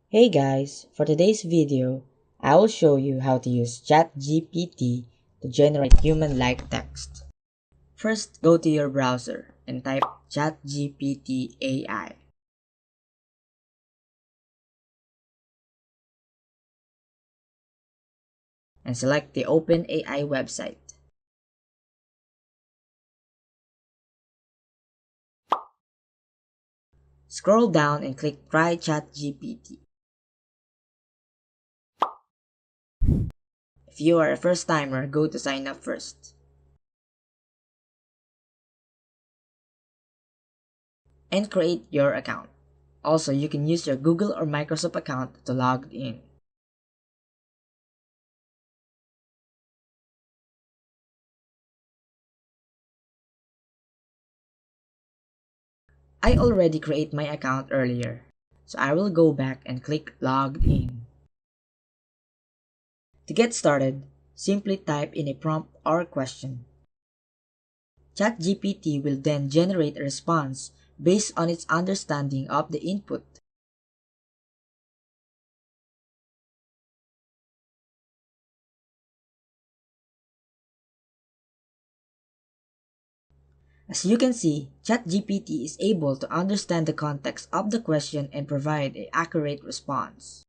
Hey guys, for today's video, I will show you how to use ChatGPT to generate human-like text. First, go to your browser and type ChatGPT AI. And select the OpenAI website. Scroll down and click Try ChatGPT. If you are a first-timer, go to Sign Up first. And create your account. Also, you can use your Google or Microsoft account to log in. I already created my account earlier, so I will go back and click Logged In. To get started, simply type in a prompt or question. ChatGPT will then generate a response based on its understanding of the input. As you can see, ChatGPT is able to understand the context of the question and provide an accurate response.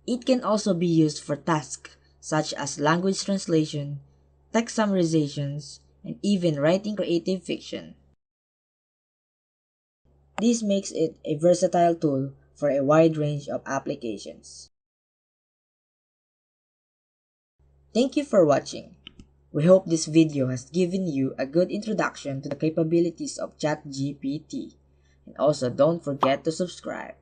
It can also be used for tasks such as language translation, text summarizations, and even writing creative fiction. This makes it a versatile tool for a wide range of applications. Thank you for watching. We hope this video has given you a good introduction to the capabilities of ChatGPT. And also don't forget to subscribe.